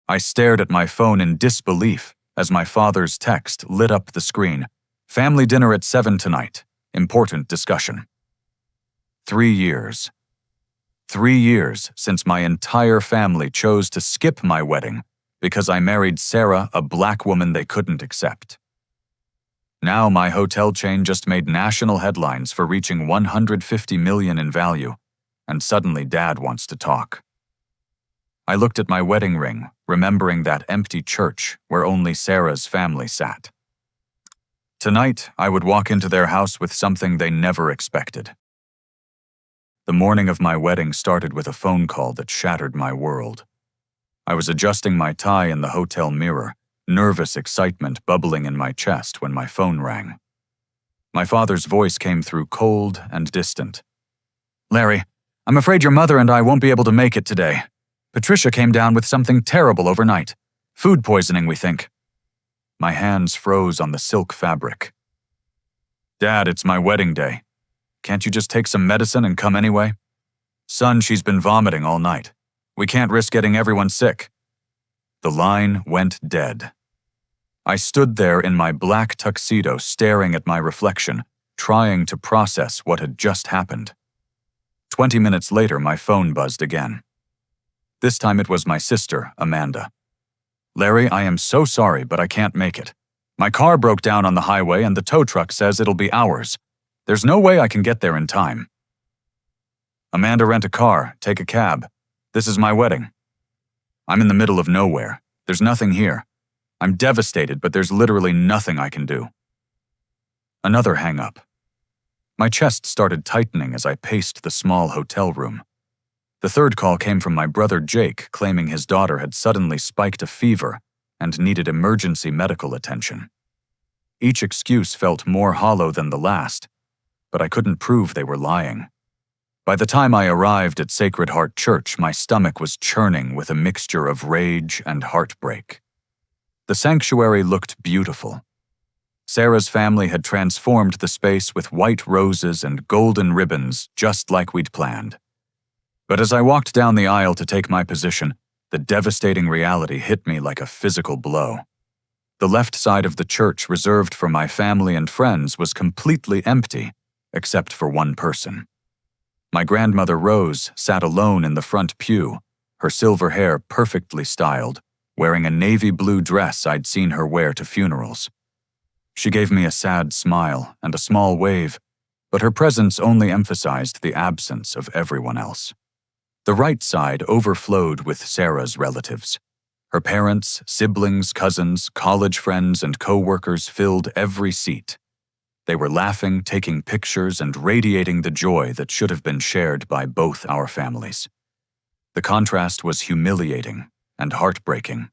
I stared at my phone in disbelief as my father's text lit up the screen. Family dinner at 7 tonight. Important discussion. 3 years. 3 years since my entire family chose to skip my wedding because I married Sarah, a black woman they couldn't accept. Now my hotel chain just made national headlines for reaching $150 million in value, and suddenly Dad wants to talk. I looked at my wedding ring, remembering that empty church where only Sarah's family sat. Tonight, I would walk into their house with something they never expected. The morning of my wedding started with a phone call that shattered my world. I was adjusting my tie in the hotel mirror, nervous excitement bubbling in my chest when my phone rang. My father's voice came through cold and distant. "Larry, I'm afraid your mother and I won't be able to make it today. Patricia came down with something terrible overnight. Food poisoning, we think." My hands froze on the silk fabric. "Dad, it's my wedding day. Can't you just take some medicine and come anyway?" "Son, she's been vomiting all night. We can't risk getting everyone sick." The line went dead. I stood there in my black tuxedo staring at my reflection, trying to process what had just happened. 20 minutes later, my phone buzzed again. This time it was my sister, Amanda. "Larry, I am so sorry, but I can't make it. My car broke down on the highway and the tow truck says it'll be hours. There's no way I can get there in time." "Amanda, rent a car, take a cab. This is my wedding." "I'm in the middle of nowhere. There's nothing here. I'm devastated, but there's literally nothing I can do." Another hang-up. My chest started tightening as I paced the small hotel room. The third call came from my brother Jake, claiming his daughter had suddenly spiked a fever and needed emergency medical attention. Each excuse felt more hollow than the last, but I couldn't prove they were lying. By the time I arrived at Sacred Heart Church, my stomach was churning with a mixture of rage and heartbreak. The sanctuary looked beautiful. Sarah's family had transformed the space with white roses and golden ribbons, just like we'd planned. But as I walked down the aisle to take my position, the devastating reality hit me like a physical blow. The left side of the church reserved for my family and friends was completely empty, except for one person. My grandmother Rose sat alone in the front pew, her silver hair perfectly styled, wearing a navy blue dress I'd seen her wear to funerals. She gave me a sad smile and a small wave, but her presence only emphasized the absence of everyone else. The right side overflowed with Sarah's relatives. Her parents, siblings, cousins, college friends, and co-workers filled every seat. They were laughing, taking pictures, and radiating the joy that should have been shared by both our families. The contrast was humiliating and heartbreaking.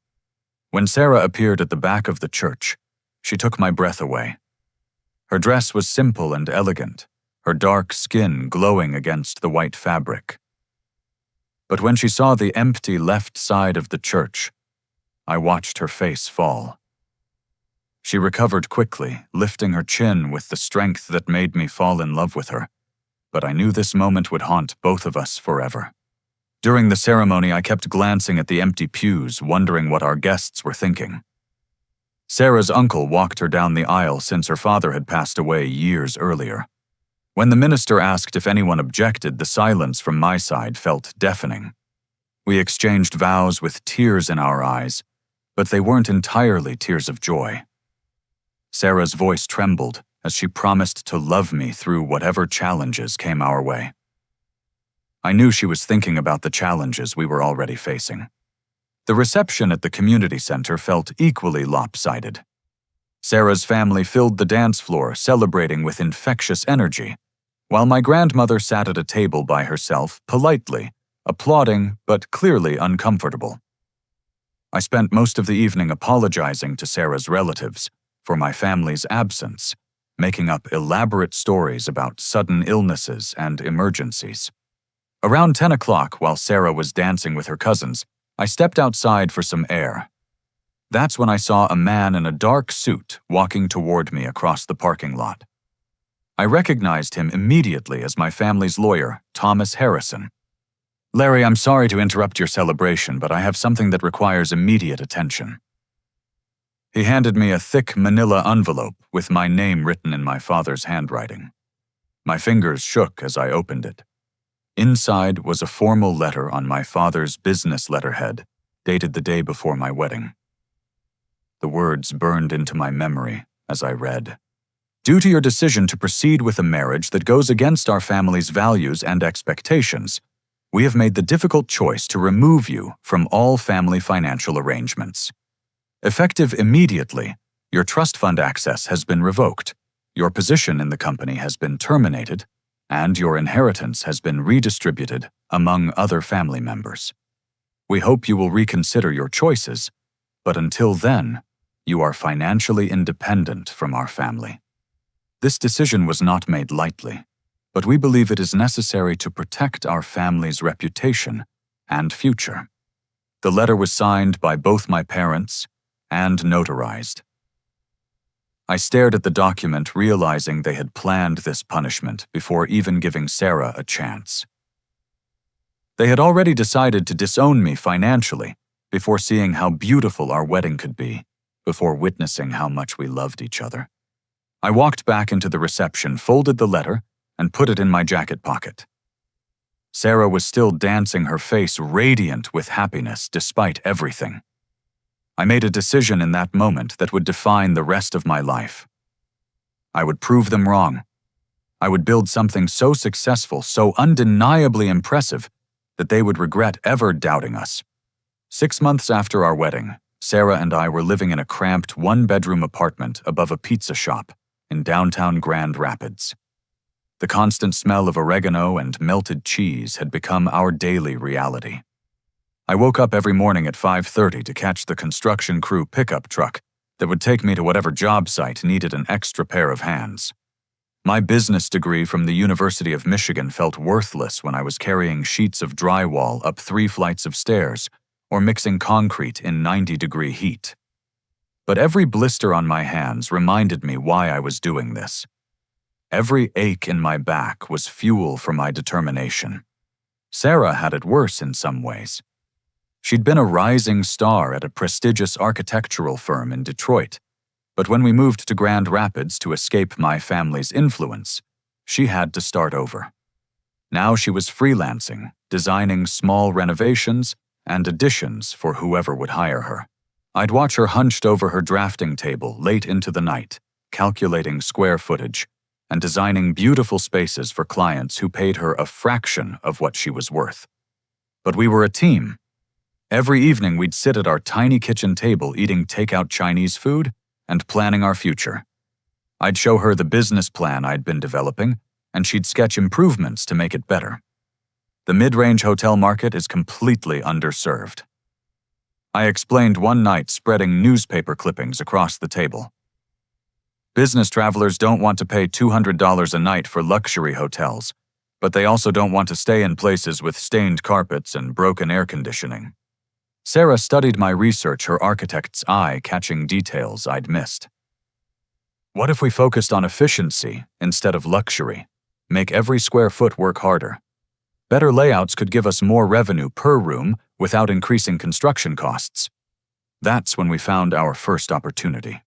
When Sarah appeared at the back of the church, she took my breath away. Her dress was simple and elegant, her dark skin glowing against the white fabric. But when she saw the empty left side of the church, I watched her face fall. She recovered quickly, lifting her chin with the strength that made me fall in love with her, but I knew this moment would haunt both of us forever. During the ceremony, I kept glancing at the empty pews, wondering what our guests were thinking. Sarah's uncle walked her down the aisle since her father had passed away years earlier. When the minister asked if anyone objected, the silence from my side felt deafening. We exchanged vows with tears in our eyes, but they weren't entirely tears of joy. Sarah's voice trembled as she promised to love me through whatever challenges came our way. I knew she was thinking about the challenges we were already facing. The reception at the community center felt equally lopsided. Sarah's family filled the dance floor, celebrating with infectious energy, while my grandmother sat at a table by herself, politely, applauding but clearly uncomfortable. I spent most of the evening apologizing to Sarah's relatives for my family's absence, making up elaborate stories about sudden illnesses and emergencies. Around 10 o'clock, while Sarah was dancing with her cousins, I stepped outside for some air. That's when I saw a man in a dark suit walking toward me across the parking lot. I recognized him immediately as my family's lawyer, Thomas Harrison. Larry, I'm sorry to interrupt your celebration, but I have something that requires immediate attention. He handed me a thick manila envelope with my name written in my father's handwriting. My fingers shook as I opened it. Inside was a formal letter on my father's business letterhead, dated the day before my wedding. The words burned into my memory as I read. Due to your decision to proceed with a marriage that goes against our family's values and expectations, we have made the difficult choice to remove you from all family financial arrangements. Effective immediately, your trust fund access has been revoked, your position in the company has been terminated, and your inheritance has been redistributed among other family members. We hope you will reconsider your choices, but until then, you are financially independent from our family. This decision was not made lightly, but we believe it is necessary to protect our family's reputation and future. The letter was signed by both my parents and notarized. I stared at the document, realizing they had planned this punishment before even giving Sarah a chance. They had already decided to disown me financially before seeing how beautiful our wedding could be, before witnessing how much we loved each other. I walked back into the reception, folded the letter, and put it in my jacket pocket. Sarah was still dancing, her face radiant with happiness despite everything. I made a decision in that moment that would define the rest of my life. I would prove them wrong. I would build something so successful, so undeniably impressive, that they would regret ever doubting us. 6 months after our wedding, Sarah and I were living in a cramped one-bedroom apartment above a pizza shop in downtown Grand Rapids. The constant smell of oregano and melted cheese had become our daily reality. I woke up every morning at 5:30 to catch the construction crew pickup truck that would take me to whatever job site needed an extra pair of hands. My business degree from the University of Michigan felt worthless when I was carrying sheets of drywall up 3 flights of stairs or mixing concrete in 90-degree heat. But every blister on my hands reminded me why I was doing this. Every ache in my back was fuel for my determination. Sarah had it worse in some ways. She'd been a rising star at a prestigious architectural firm in Detroit, but when we moved to Grand Rapids to escape my family's influence, she had to start over. Now she was freelancing, designing small renovations and additions for whoever would hire her. I'd watch her hunched over her drafting table late into the night, calculating square footage and designing beautiful spaces for clients who paid her a fraction of what she was worth. But we were a team. Every evening we'd sit at our tiny kitchen table eating takeout Chinese food and planning our future. I'd show her the business plan I'd been developing, and she'd sketch improvements to make it better. The mid-range hotel market is completely underserved. I explained one night, spreading newspaper clippings across the table. Business travelers don't want to pay $200 a night for luxury hotels, but they also don't want to stay in places with stained carpets and broken air conditioning. Sarah studied my research, her architect's eye catching details I'd missed. What if we focused on efficiency instead of luxury? Make every square foot work harder. Better layouts could give us more revenue per room without increasing construction costs. That's when we found our first opportunity.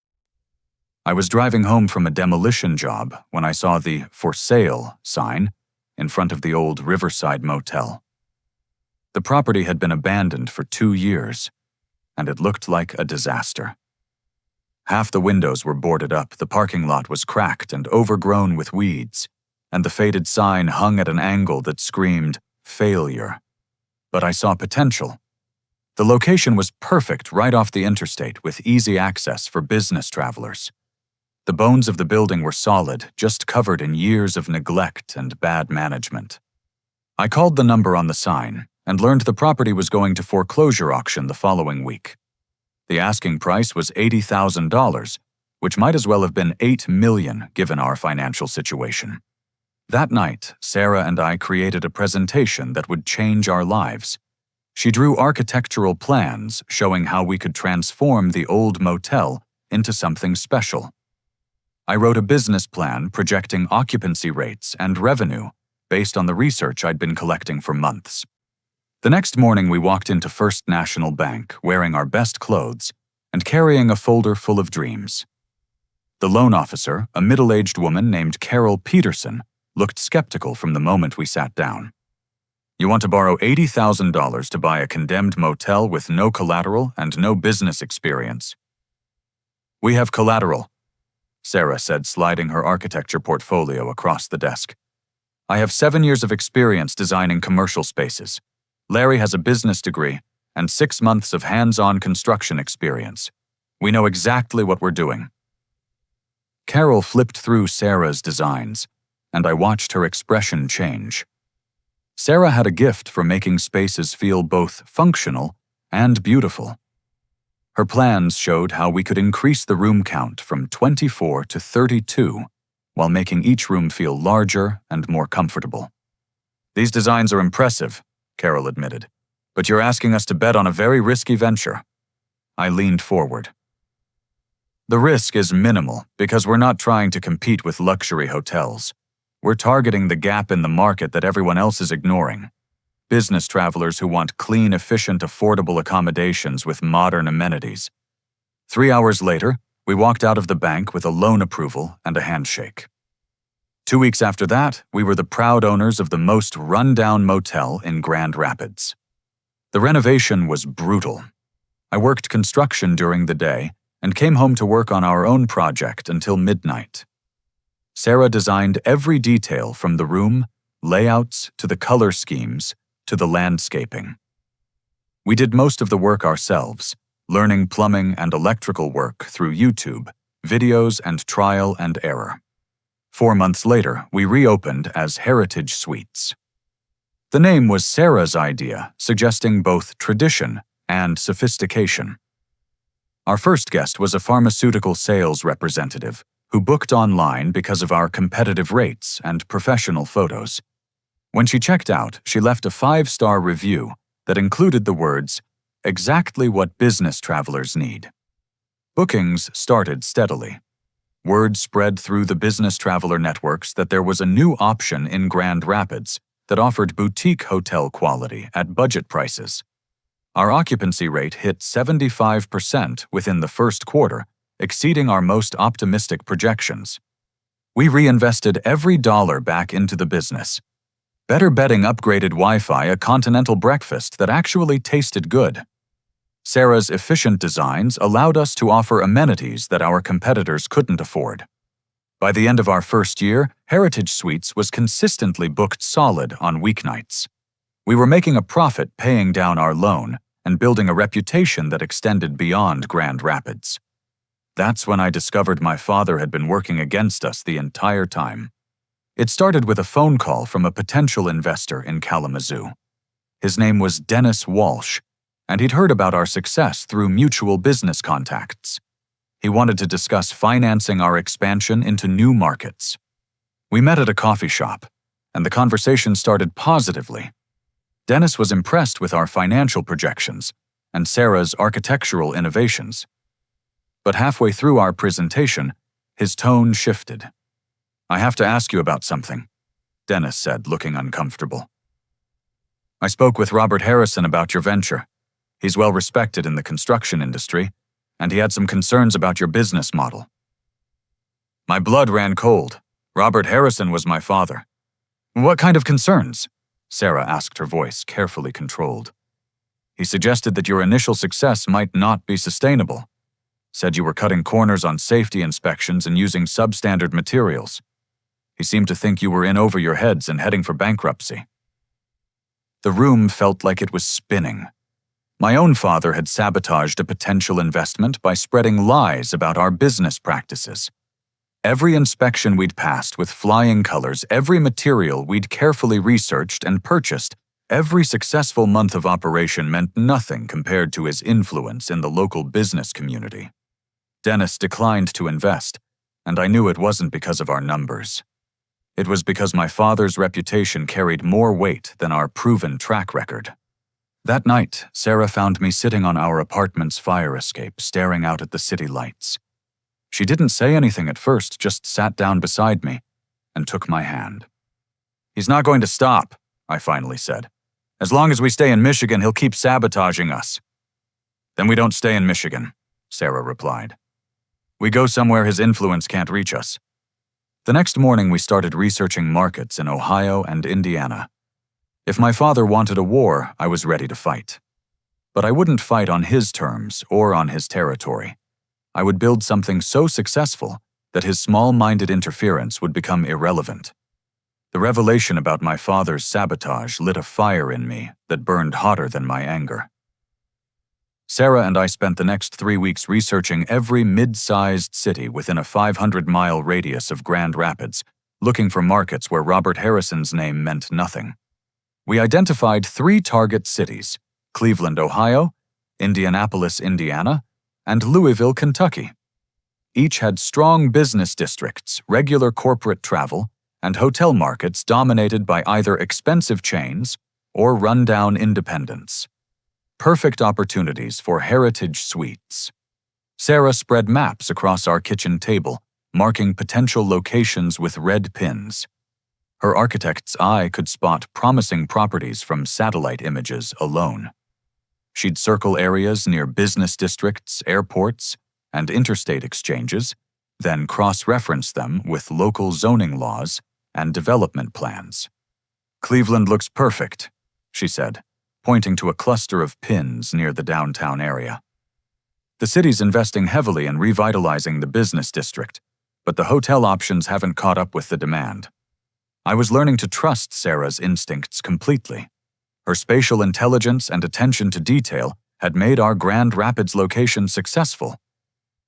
I was driving home from a demolition job when I saw the "For Sale" sign in front of the old Riverside Motel. The property had been abandoned for 2 years, and it looked like a disaster. Half the windows were boarded up, the parking lot was cracked and overgrown with weeds, and the faded sign hung at an angle that screamed failure. But I saw potential. The location was perfect right off the interstate with easy access for business travelers. The bones of the building were solid, just covered in years of neglect and bad management. I called the number on the sign and learned the property was going to foreclosure auction the following week. The asking price was $80,000, which might as well have been $8 million given our financial situation. That night, Sarah and I created a presentation that would change our lives. She drew architectural plans showing how we could transform the old motel into something special. I wrote a business plan projecting occupancy rates and revenue based on the research I'd been collecting for months. The next morning we walked into First National Bank wearing our best clothes and carrying a folder full of dreams. The loan officer, a middle-aged woman named Carol Peterson, looked skeptical from the moment we sat down. "You want to borrow $80,000 to buy a condemned motel with no collateral and no business experience?" "We have collateral," Sarah said, sliding her architecture portfolio across the desk. "I have 7 years of experience designing commercial spaces. Larry has a business degree and 6 months of hands-on construction experience. We know exactly what we're doing." Carol flipped through Sarah's designs, and I watched her expression change. Sarah had a gift for making spaces feel both functional and beautiful. Her plans showed how we could increase the room count from 24 to 32, while making each room feel larger and more comfortable. "These designs are impressive," Carol admitted, "but you're asking us to bet on a very risky venture." I leaned forward. "The risk is minimal because we're not trying to compete with luxury hotels. We're targeting the gap in the market that everyone else is ignoring. Business travelers who want clean, efficient, affordable accommodations with modern amenities." 3 hours later, we walked out of the bank with a loan approval and a handshake. 2 weeks after that, we were the proud owners of the most run-down motel in Grand Rapids. The renovation was brutal. I worked construction during the day and came home to work on our own project until midnight. Sarah designed every detail from the room, layouts, to the color schemes, to the landscaping. We did most of the work ourselves, learning plumbing and electrical work through YouTube, videos, and trial and error. 4 months later, we reopened as Heritage Suites. The name was Sarah's idea, suggesting both tradition and sophistication. Our first guest was a pharmaceutical sales representative who booked online because of our competitive rates and professional photos. When she checked out, she left a 5-star review that included the words, "Exactly what business travelers need." Bookings started steadily. Word spread through the business traveler networks that there was a new option in Grand Rapids that offered boutique hotel quality at budget prices. Our occupancy rate hit 75% within the first quarter, exceeding our most optimistic projections. We reinvested every dollar back into the business. Better betting upgraded Wi-Fi, a continental breakfast that actually tasted good. Sarah's efficient designs allowed us to offer amenities that our competitors couldn't afford. By the end of our first year, Heritage Suites was consistently booked solid on weeknights. We were making a profit paying down our loan and building a reputation that extended beyond Grand Rapids. That's when I discovered my father had been working against us the entire time. It started with a phone call from a potential investor in Kalamazoo. His name was Dennis Walsh, and he'd heard about our success through mutual business contacts. He wanted to discuss financing our expansion into new markets. We met at a coffee shop, and the conversation started positively. Dennis was impressed with our financial projections and Sarah's architectural innovations. But halfway through our presentation, his tone shifted. "I have to ask you about something," Dennis said, looking uncomfortable. "I spoke with Robert Harrison about your venture. He's well respected in the construction industry, and he had some concerns about your business model." My blood ran cold. Robert Harrison was my father. "What kind of concerns?" Sarah asked, her voice carefully controlled. "He suggested that your initial success might not be sustainable. Said you were cutting corners on safety inspections and using substandard materials. He seemed to think you were in over your heads and heading for bankruptcy." The room felt like it was spinning. My own father had sabotaged a potential investment by spreading lies about our business practices. Every inspection we'd passed with flying colors, every material we'd carefully researched and purchased, every successful month of operation meant nothing compared to his influence in the local business community. Dennis declined to invest, and I knew it wasn't because of our numbers. It was because my father's reputation carried more weight than our proven track record. That night, Sarah found me sitting on our apartment's fire escape, staring out at the city lights. She didn't say anything at first, just sat down beside me and took my hand. "He's not going to stop," I finally said. As long as we stay in Michigan, he'll keep sabotaging us. Then we don't stay in Michigan, Sarah replied. We go somewhere his influence can't reach us. The next morning, we started researching markets in Ohio and Indiana. If my father wanted a war, I was ready to fight. But I wouldn't fight on his terms or on his territory. I would build something so successful that his small-minded interference would become irrelevant. The revelation about my father's sabotage lit a fire in me that burned hotter than my anger. Sarah and I spent the next 3 weeks researching every mid-sized city within a 500-mile radius of Grand Rapids, looking for markets where Robert Harrison's name meant nothing. We identified 3 target cities: Cleveland, Ohio, Indianapolis, Indiana, and Louisville, Kentucky. Each had strong business districts, regular corporate travel, and hotel markets dominated by either expensive chains or rundown independents. Perfect opportunities for heritage suites. Sarah spread maps across our kitchen table, marking potential locations with red pins. Her architect's eye could spot promising properties from satellite images alone. She'd circle areas near business districts, airports, and interstate exchanges, then cross-reference them with local zoning laws and development plans. Cleveland looks perfect, she said, pointing to a cluster of pins near the downtown area. The city's investing heavily in revitalizing the business district, but the hotel options haven't caught up with the demand. I was learning to trust Sarah's instincts completely. Her spatial intelligence and attention to detail had made our Grand Rapids location successful.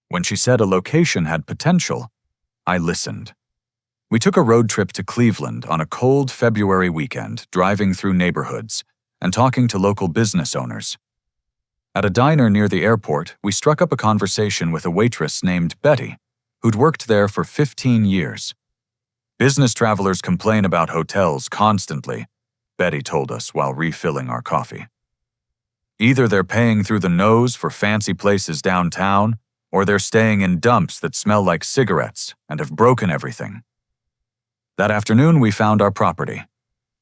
When she said a location had potential, I listened. We took a road trip to Cleveland on a cold February weekend, driving through neighborhoods and talking to local business owners. At a diner near the airport, we struck up a conversation with a waitress named Betty, who'd worked there for 15 years. Business travelers complain about hotels constantly, Betty told us while refilling our coffee. Either they're paying through the nose for fancy places downtown, or they're staying in dumps that smell like cigarettes and have broken everything. That afternoon, we found our property.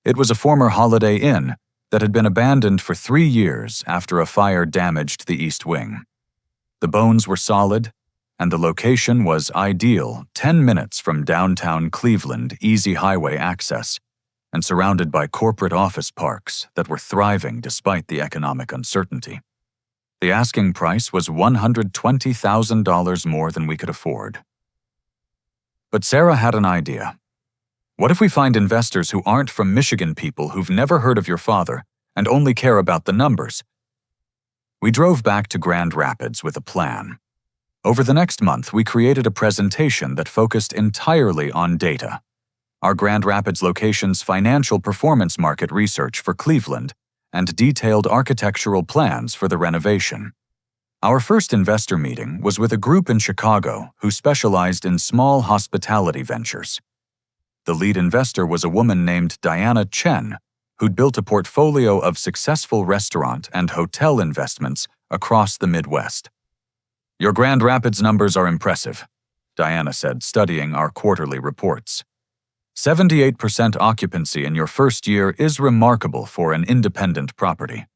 It was a former Holiday Inn that had been abandoned for 3 years after a fire damaged the east wing. The bones were solid, and the location was ideal, 10 minutes from downtown Cleveland easy highway access, and surrounded by corporate office parks that were thriving despite the economic uncertainty. The asking price was $120,000 more than we could afford. But Sarah had an idea. What if we find investors who aren't from Michigan, people who've never heard of your father and only care about the numbers? We drove back to Grand Rapids with a plan. Over the next month, we created a presentation that focused entirely on data. Our Grand Rapids location's financial performance market research for Cleveland and detailed architectural plans for the renovation. Our first investor meeting was with a group in Chicago who specialized in small hospitality ventures. The lead investor was a woman named Diana Chen, who'd built a portfolio of successful restaurant and hotel investments across the Midwest. Your Grand Rapids numbers are impressive, Diana said, studying our quarterly reports. 78% occupancy in your first year is remarkable for an independent property.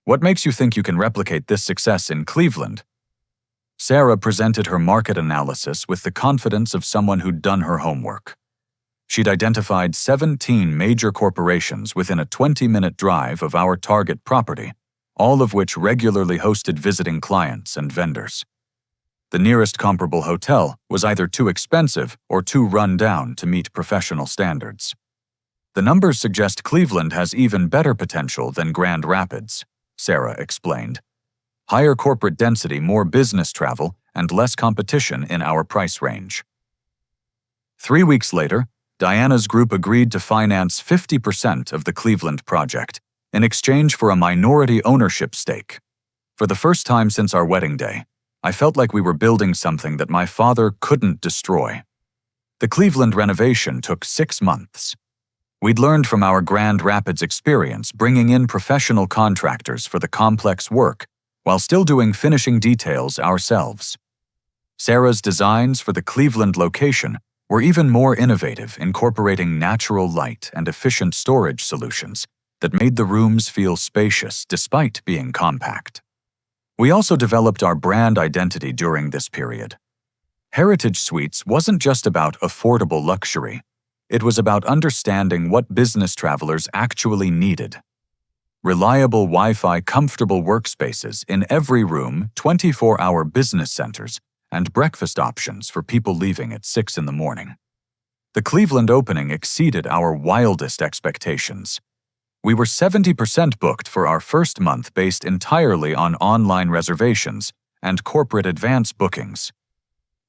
What makes you think you can replicate this success in Cleveland? Sarah presented her market analysis with the confidence of someone who'd done her homework. She'd identified 17 major corporations within a 20-minute drive of our target property, all of which regularly hosted visiting clients and vendors. The nearest comparable hotel was either too expensive or too run down to meet professional standards. The numbers suggest Cleveland has even better potential than Grand Rapids, Sarah explained. Higher corporate density, more business travel, and less competition in our price range. 3 weeks later, Diana's group agreed to finance 50% of the Cleveland project in exchange for a minority ownership stake. For the first time since our wedding day, I felt like we were building something that my father couldn't destroy. The Cleveland renovation took 6 months. We'd learned from our Grand Rapids experience bringing in professional contractors for the complex work while still doing finishing details ourselves. Sarah's designs for the Cleveland location were even more innovative, incorporating natural light and efficient storage solutions, that made the rooms feel spacious despite being compact. We also developed our brand identity during this period. Heritage Suites wasn't just about affordable luxury. It was about understanding what business travelers actually needed. Reliable Wi-Fi, comfortable workspaces in every room, 24-hour business centers, and breakfast options for people leaving at 6 in the morning. The Cleveland opening exceeded our wildest expectations. We were 70% booked for our first month based entirely on online reservations and corporate advance bookings.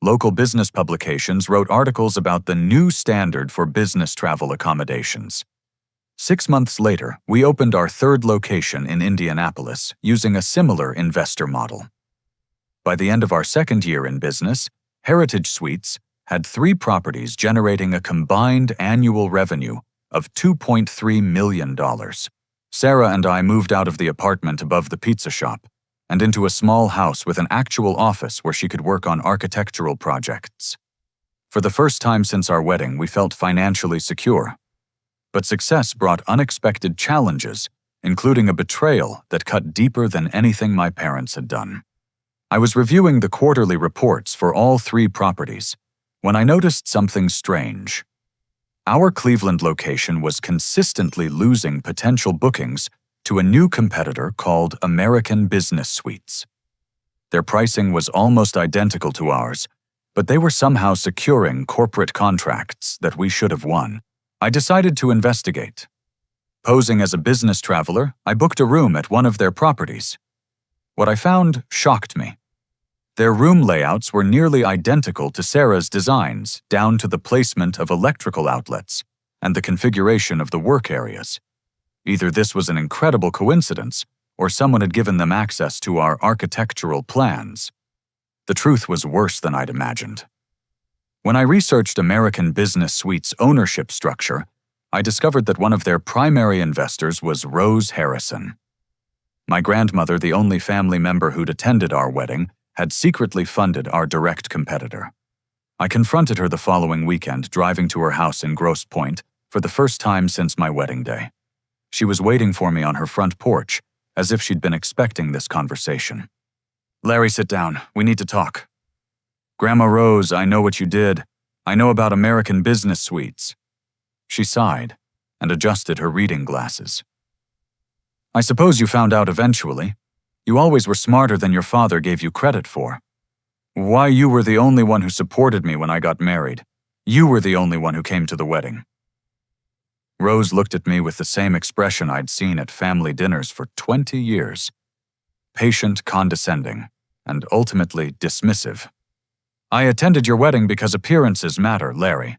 Local business publications wrote articles about the new standard for business travel accommodations. 6 months later, we opened our third location in Indianapolis using a similar investor model. By the end of our second year in business, Heritage Suites had 3 properties generating a combined annual revenue of $2.3 million. Sarah and I moved out of the apartment above the pizza shop and into a small house with an actual office where she could work on architectural projects. For the first time since our wedding, we felt financially secure. But success brought unexpected challenges, including a betrayal that cut deeper than anything my parents had done. I was reviewing the quarterly reports for all 3 properties when I noticed something strange. Our Cleveland location was consistently losing potential bookings to a new competitor called American Business Suites. Their pricing was almost identical to ours, but they were somehow securing corporate contracts that we should have won. I decided to investigate. Posing as a business traveler, I booked a room at one of their properties. What I found shocked me. Their room layouts were nearly identical to Sarah's designs, down to the placement of electrical outlets and the configuration of the work areas. Either this was an incredible coincidence, or someone had given them access to our architectural plans. The truth was worse than I'd imagined. When I researched American Business Suites' ownership structure, I discovered that one of their primary investors was Rose Harrison. My grandmother, the only family member who'd attended our wedding, had secretly funded our direct competitor. I confronted her the following weekend, driving to her house in Grosse Pointe for the first time since my wedding day. She was waiting for me on her front porch, as if she'd been expecting this conversation. "Larry, sit down. We need to talk." "Grandma Rose, I know what you did. I know about American Business Suites." She sighed and adjusted her reading glasses. "I suppose you found out eventually. You always were smarter than your father gave you credit for. Why, you were the only one who supported me when I got married. You were the only one who came to the wedding." Rose looked at me with the same expression I'd seen at family dinners for 20 years. Patient, condescending, and ultimately dismissive. "I attended your wedding because appearances matter, Larry.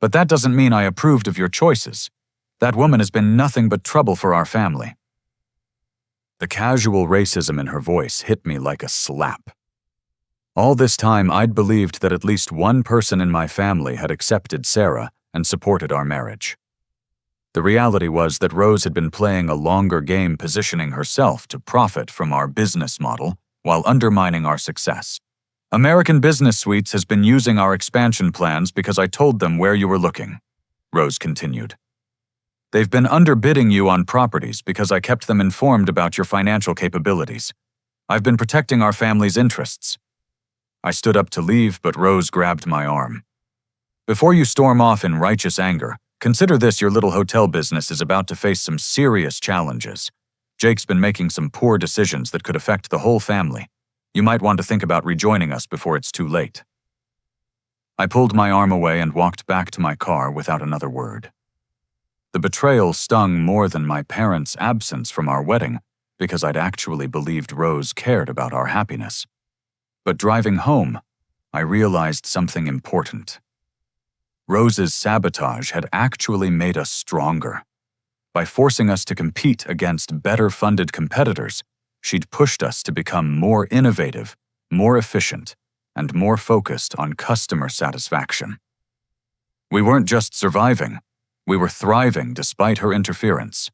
But that doesn't mean I approved of your choices. That woman has been nothing but trouble for our family." The casual racism in her voice hit me like a slap. All this time, I'd believed that at least one person in my family had accepted Sarah and supported our marriage. The reality was that Rose had been playing a longer game, positioning herself to profit from our business model while undermining our success. "American Business Suites has been using our expansion plans because I told them where you were looking," Rose continued. "They've been underbidding you on properties because I kept them informed about your financial capabilities. I've been protecting our family's interests." I stood up to leave, but Rose grabbed my arm. "Before you storm off in righteous anger, consider this: your little hotel business is about to face some serious challenges. Jake's been making some poor decisions that could affect the whole family. You might want to think about rejoining us before it's too late." I pulled my arm away and walked back to my car without another word. The betrayal stung more than my parents' absence from our wedding, because I'd actually believed Rose cared about our happiness. But driving home, I realized something important. Rose's sabotage had actually made us stronger. By forcing us to compete against better-funded competitors, she'd pushed us to become more innovative, more efficient, and more focused on customer satisfaction. We weren't just surviving, we were thriving despite her interference.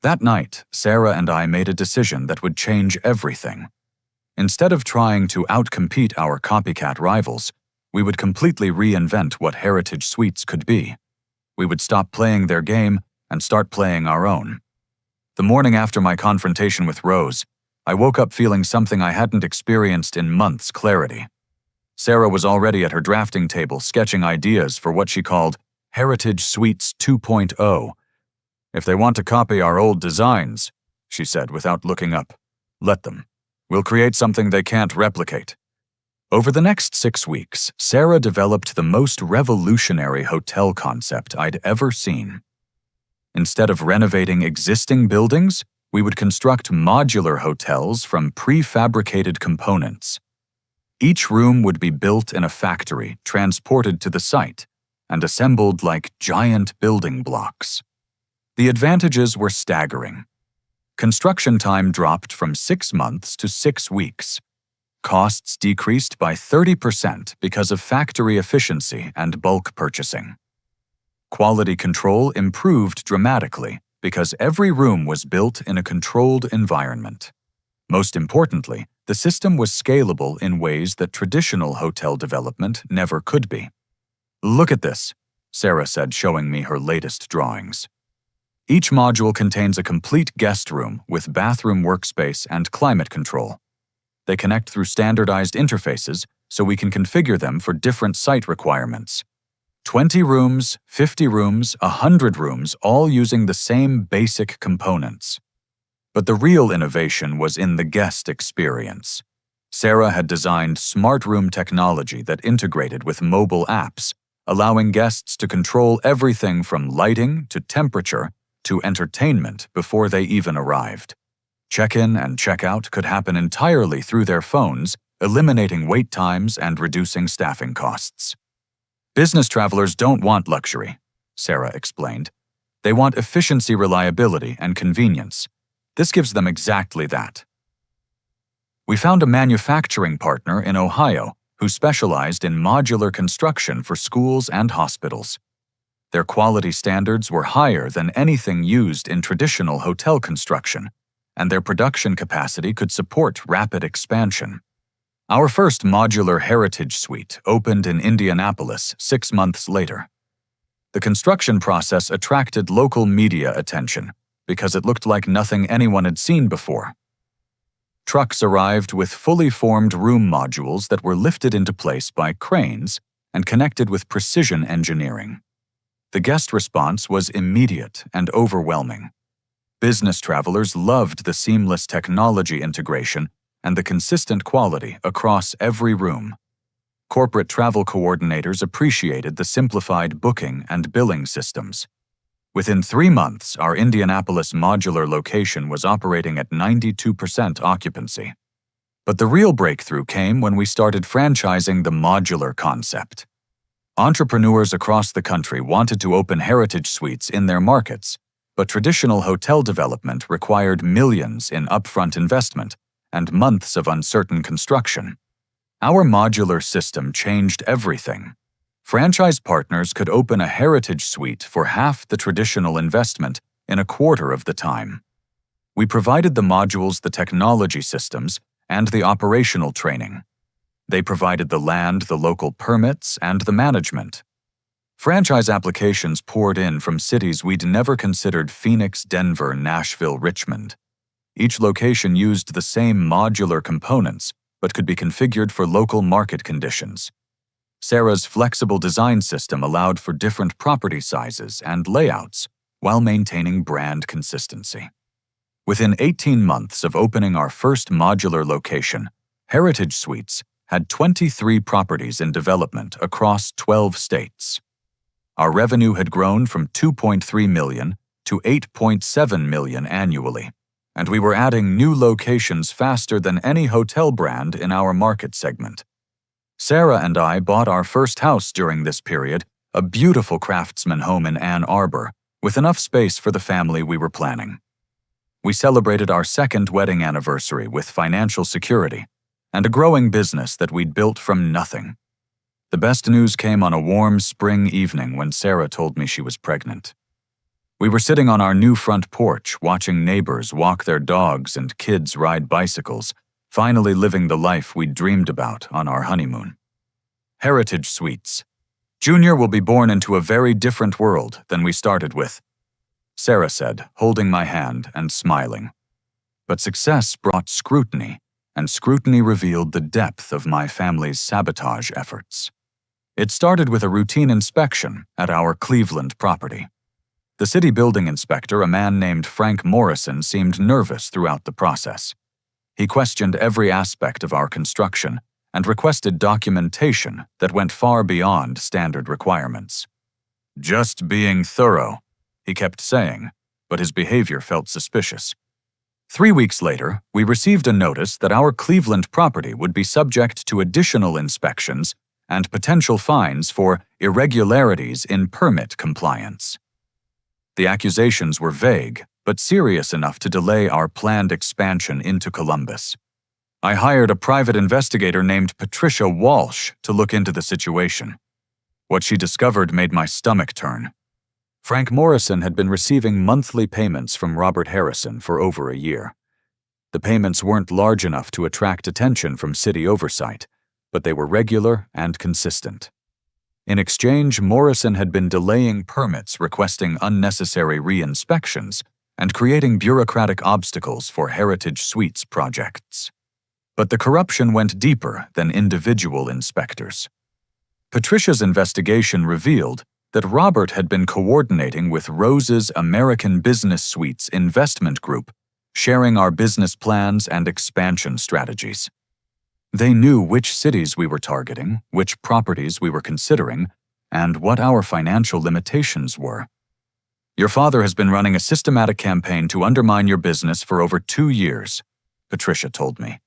That night, Sarah and I made a decision that would change everything. Instead of trying to outcompete our copycat rivals, we would completely reinvent what Heritage Suites could be. We would stop playing their game and start playing our own. The morning after my confrontation with Rose, I woke up feeling something I hadn't experienced in months clarity. Sarah was already at her drafting table sketching ideas for what she called Heritage Suites 2.0. If they want to copy our old designs, she said without looking up, let them. We'll create something they can't replicate. Over the next 6 weeks, Sarah developed the most revolutionary hotel concept I'd ever seen. Instead of renovating existing buildings, we would construct modular hotels from prefabricated components. Each room would be built in a factory, transported to the site, and assembled like giant building blocks. The advantages were staggering. Construction time dropped from 6 months to 6 weeks. Costs decreased by 30% because of factory efficiency and bulk purchasing. Quality control improved dramatically because every room was built in a controlled environment. Most importantly, the system was scalable in ways that traditional hotel development never could be. Look at this, Sarah said, showing me her latest drawings. Each module contains a complete guest room with bathroom workspace and climate control. They connect through standardized interfaces so we can configure them for different site requirements. 20 rooms, 50 rooms, 100 rooms, all using the same basic components. But the real innovation was in the guest experience. Sarah had designed smart room technology that integrated with mobile apps, allowing guests to control everything from lighting to temperature to entertainment before they even arrived. Check-in and check-out could happen entirely through their phones, eliminating wait times and reducing staffing costs. Business travelers don't want luxury, Sarah explained. They want efficiency, reliability, and convenience. This gives them exactly that. We found a manufacturing partner in Ohio who specialized in modular construction for schools and hospitals. Their quality standards were higher than anything used in traditional hotel construction, and their production capacity could support rapid expansion. Our first modular heritage suite opened in Indianapolis 6 months later. The construction process attracted local media attention because it looked like nothing anyone had seen before. Trucks arrived with fully formed room modules that were lifted into place by cranes and connected with precision engineering. The guest response was immediate and overwhelming. Business travelers loved the seamless technology integration and the consistent quality across every room. Corporate travel coordinators appreciated the simplified booking and billing systems. Within 3 months, our Indianapolis modular location was operating at 92% occupancy. But the real breakthrough came when we started franchising the modular concept. Entrepreneurs across the country wanted to open heritage suites in their markets, but traditional hotel development required millions in upfront investment and months of uncertain construction. Our modular system changed everything. Franchise partners could open a heritage suite for half the traditional investment in a quarter of the time. We provided the modules the technology systems and the operational training. They provided the land, the local permits, and the management. Franchise applications poured in from cities we'd never considered: Phoenix, Denver, Nashville, Richmond. Each location used the same modular components, but could be configured for local market conditions. Sarah's flexible design system allowed for different property sizes and layouts while maintaining brand consistency. Within 18 months of opening our first modular location, Heritage Suites had 23 properties in development across 12 states. Our revenue had grown from $2.3 million to $8.7 million annually, and we were adding new locations faster than any hotel brand in our market segment. Sarah and I bought our first house during this period, a beautiful craftsman home in Ann Arbor, with enough space for the family we were planning. We celebrated our second wedding anniversary with financial security and a growing business that we'd built from nothing. The best news came on a warm spring evening when Sarah told me she was pregnant. We were sitting on our new front porch watching neighbors walk their dogs and kids ride bicycles, finally living the life we'd dreamed about on our honeymoon. Heritage Suites. Junior will be born into a very different world than we started with. Sarah said, holding my hand and smiling. But success brought scrutiny, and scrutiny revealed the depth of my family's sabotage efforts. It started with a routine inspection at our Cleveland property. The city building inspector, a man named Frank Morrison, seemed nervous throughout the process. He questioned every aspect of our construction and requested documentation that went far beyond standard requirements. "Just being thorough," he kept saying, but his behavior felt suspicious. 3 weeks later, we received a notice that our Cleveland property would be subject to additional inspections and potential fines for irregularities in permit compliance. The accusations were vague, but serious enough to delay our planned expansion into Columbus. I hired a private investigator named Patricia Walsh to look into the situation. What she discovered made my stomach turn. Frank Morrison had been receiving monthly payments from Robert Harrison for over a year. The payments weren't large enough to attract attention from city oversight, but they were regular and consistent. In exchange, Morrison had been delaying permits, requesting unnecessary re-inspections, and creating bureaucratic obstacles for Heritage Suites projects. But the corruption went deeper than individual inspectors. Patricia's investigation revealed that Robert had been coordinating with Rose's American Business Suites investment group, sharing our business plans and expansion strategies. They knew which cities we were targeting, which properties we were considering, and what our financial limitations were. "Your father has been running a systematic campaign to undermine your business for over 2 years, Patricia told me.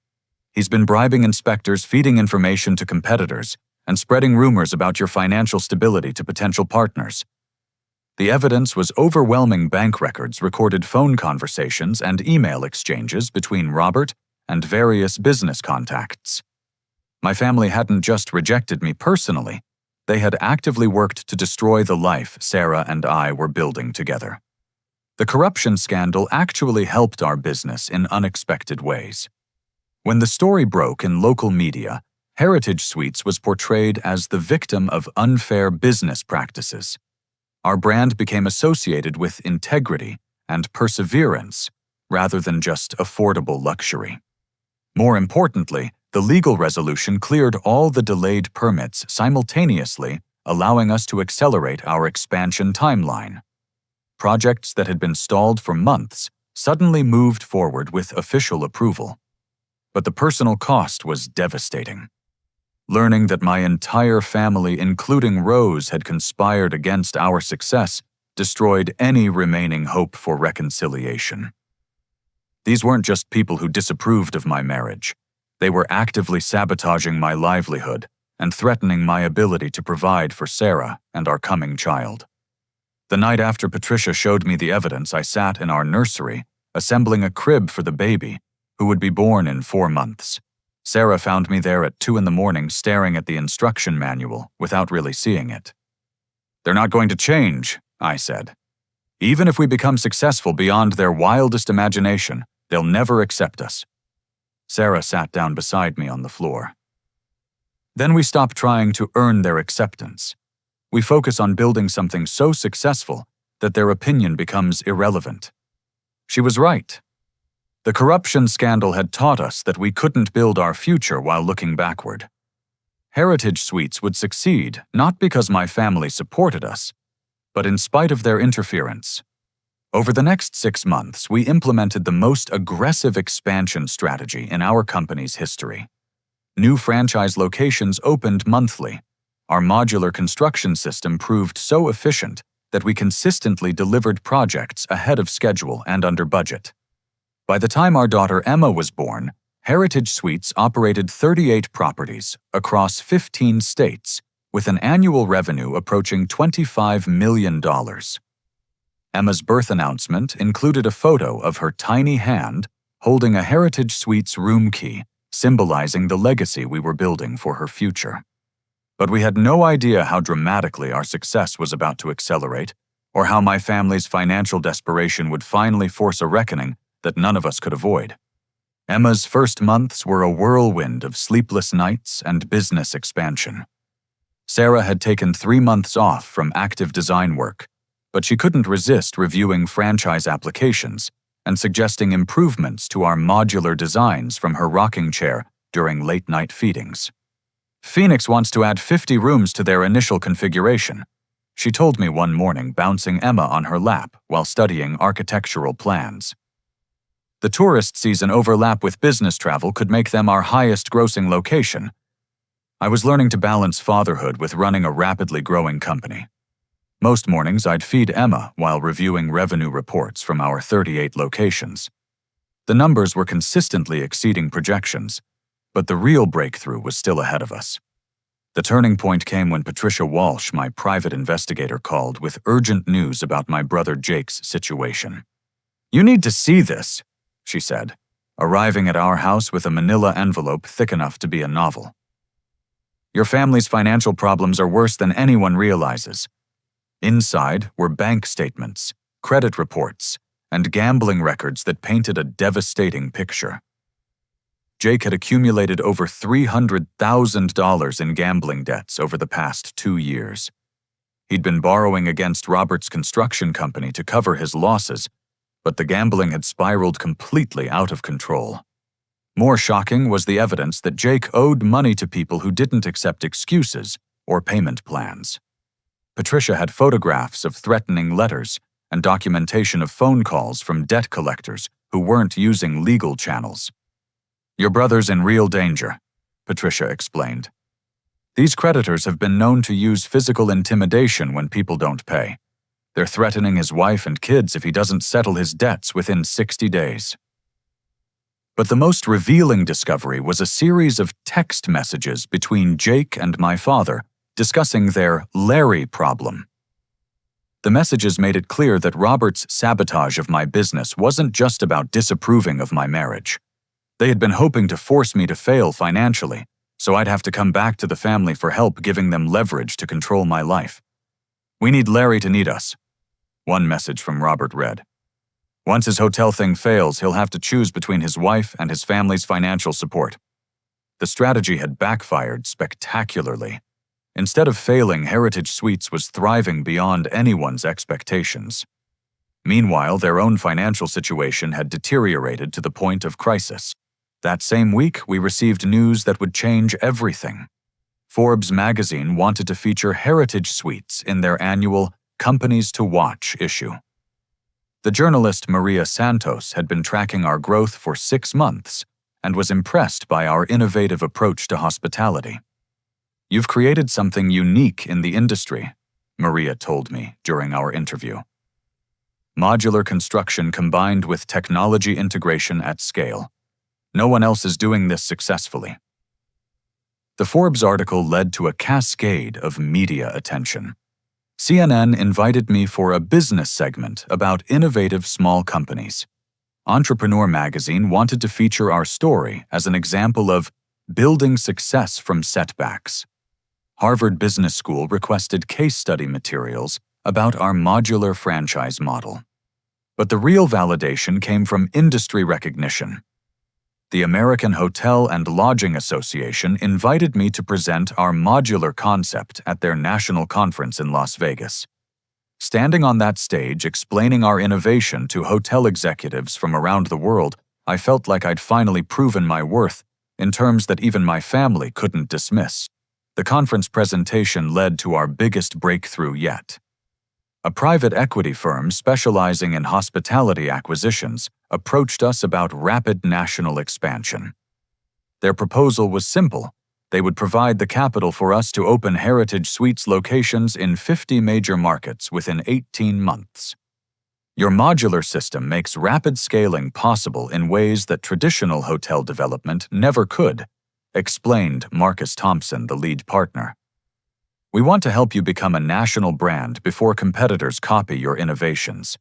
He's been bribing inspectors, feeding information to competitors, and spreading rumors about your financial stability to potential partners. The evidence was overwhelming bank records, recorded phone conversations, and email exchanges between Robert and various business contacts. My family hadn't just rejected me personally, they had actively worked to destroy the life Sarah and I were building together. The corruption scandal actually helped our business in unexpected ways. When the story broke in local media, Heritage Suites was portrayed as the victim of unfair business practices. Our brand became associated with integrity and perseverance rather than just affordable luxury. More importantly, the legal resolution cleared all the delayed permits simultaneously, allowing us to accelerate our expansion timeline. Projects that had been stalled for months suddenly moved forward with official approval. But the personal cost was devastating. Learning that my entire family, including Rose, had conspired against our success destroyed any remaining hope for reconciliation. These weren't just people who disapproved of my marriage. They were actively sabotaging my livelihood and threatening my ability to provide for Sarah and our coming child. The night after Patricia showed me the evidence, I sat in our nursery, assembling a crib for the baby, who would be born in 4 months. Sarah found me there at 2 a.m. staring at the instruction manual without really seeing it. "They're not going to change," I said. "Even if we become successful beyond their wildest imagination, they'll never accept us." Sarah sat down beside me on the floor. "Then we stop trying to earn their acceptance. We focus on building something so successful that their opinion becomes irrelevant." She was right. The corruption scandal had taught us that we couldn't build our future while looking backward. Heritage Suites would succeed not because my family supported us, but in spite of their interference. Over the next 6 months, we implemented the most aggressive expansion strategy in our company's history. New franchise locations opened monthly. Our modular construction system proved so efficient that we consistently delivered projects ahead of schedule and under budget. By the time our daughter Emma was born, Heritage Suites operated 38 properties across 15 states, with an annual revenue approaching $25 million. Emma's birth announcement included a photo of her tiny hand holding a Heritage Suites room key, symbolizing the legacy we were building for her future. But we had no idea how dramatically our success was about to accelerate, or how my family's financial desperation would finally force a reckoning that none of us could avoid. Emma's first months were a whirlwind of sleepless nights and business expansion. Sarah had taken 3 months off from active design work, but she couldn't resist reviewing franchise applications and suggesting improvements to our modular designs from her rocking chair during late-night feedings. Phoenix wants to add 50 rooms to their initial configuration, she told me one morning, bouncing Emma on her lap while studying architectural plans. The tourist season overlap with business travel could make them our highest-grossing location. I was learning to balance fatherhood with running a rapidly growing company. Most mornings, I'd feed Emma while reviewing revenue reports from our 38 locations. The numbers were consistently exceeding projections, but the real breakthrough was still ahead of us. The turning point came when Patricia Walsh, my private investigator, called with urgent news about my brother Jake's situation. "You need to see this," she said, arriving at our house with a manila envelope thick enough to be a novel. "Your family's financial problems are worse than anyone realizes." Inside were bank statements, credit reports, and gambling records that painted a devastating picture. Jake had accumulated over $300,000 in gambling debts over the past 2 years. He'd been borrowing against Robert's construction company to cover his losses, but the gambling had spiraled completely out of control. More shocking was the evidence that Jake owed money to people who didn't accept excuses or payment plans. Patricia had photographs of threatening letters and documentation of phone calls from debt collectors who weren't using legal channels. "Your brother's in real danger," Patricia explained. "These creditors have been known to use physical intimidation when people don't pay. They're threatening his wife and kids if he doesn't settle his debts within 60 days. But the most revealing discovery was a series of text messages between Jake and my father discussing their Larry problem. The messages made it clear that Robert's sabotage of my business wasn't just about disapproving of my marriage. They had been hoping to force me to fail financially, so I'd have to come back to the family for help, giving them leverage to control my life. "We need Larry to need us," one message from Robert read. "Once his hotel thing fails, he'll have to choose between his wife and his family's financial support." The strategy had backfired spectacularly. Instead of failing, Heritage Suites was thriving beyond anyone's expectations. Meanwhile, their own financial situation had deteriorated to the point of crisis. That same week, we received news that would change everything. Forbes magazine wanted to feature Heritage Suites in their annual Companies to Watch issue. The journalist Maria Santos had been tracking our growth for 6 months and was impressed by our innovative approach to hospitality. "You've created something unique in the industry," Maria told me during our interview. "Modular construction combined with technology integration at scale. No one else is doing this successfully." The Forbes article led to a cascade of media attention. CNN invited me for a business segment about innovative small companies. Entrepreneur magazine wanted to feature our story as an example of building success from setbacks. Harvard Business School requested case study materials about our modular franchise model. But the real validation came from industry recognition. The American Hotel and Lodging Association invited me to present our modular concept at their national conference in Las Vegas. Standing on that stage explaining our innovation to hotel executives from around the world, I felt like I'd finally proven my worth in terms that even my family couldn't dismiss. The conference presentation led to our biggest breakthrough yet. A private equity firm specializing in hospitality acquisitions approached us about rapid national expansion. Their proposal was simple. They would provide the capital for us to open Heritage Suites locations in 50 major markets within 18 months. "Your modular system makes rapid scaling possible in ways that traditional hotel development never could," explained Marcus Thompson, the lead partner. "We want to help you become a national brand before competitors copy your innovations."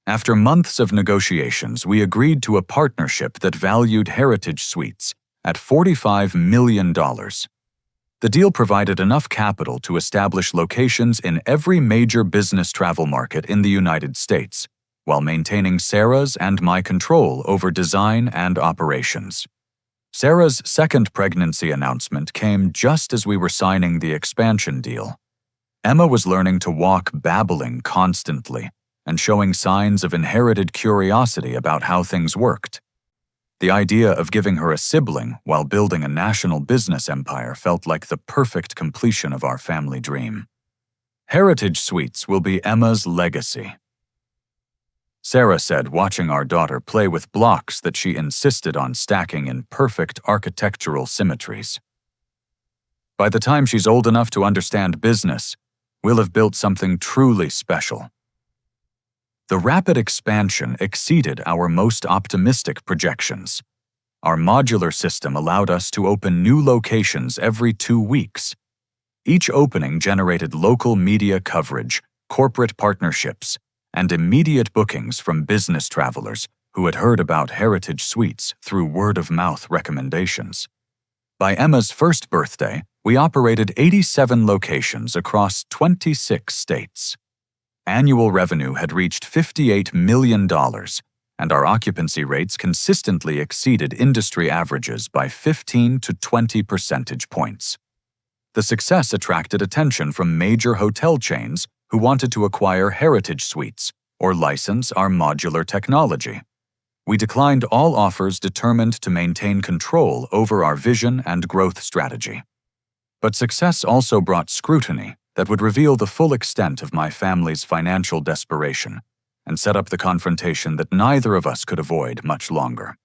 After months of negotiations, we agreed to a partnership that valued Heritage Suites at $45 million. The deal provided enough capital to establish locations in every major business travel market in the United States, while maintaining Sarah's and my control over design and operations. Sarah's second pregnancy announcement came just as we were signing the expansion deal. Emma was learning to walk babbling constantly and showing signs of inherited curiosity about how things worked. The idea of giving her a sibling while building a national business empire felt like the perfect completion of our family dream. Heritage Suites will be Emma's legacy. Sarah said, watching our daughter play with blocks that she insisted on stacking in perfect architectural symmetries. By the time she's old enough to understand business, we'll have built something truly special. The rapid expansion exceeded our most optimistic projections. Our modular system allowed us to open new locations every 2 weeks. Each opening generated local media coverage, corporate partnerships, and immediate bookings from business travelers who had heard about Heritage Suites through word-of-mouth recommendations. By Emma's first birthday, we operated 87 locations across 26 states. Annual revenue had reached $58 million, and our occupancy rates consistently exceeded industry averages by 15 to 20 percentage points. The success attracted attention from major hotel chains who wanted to acquire Heritage Suites or license our modular technology. We declined all offers determined to maintain control over our vision and growth strategy. But success also brought scrutiny that would reveal the full extent of my family's financial desperation and set up the confrontation that neither of us could avoid much longer.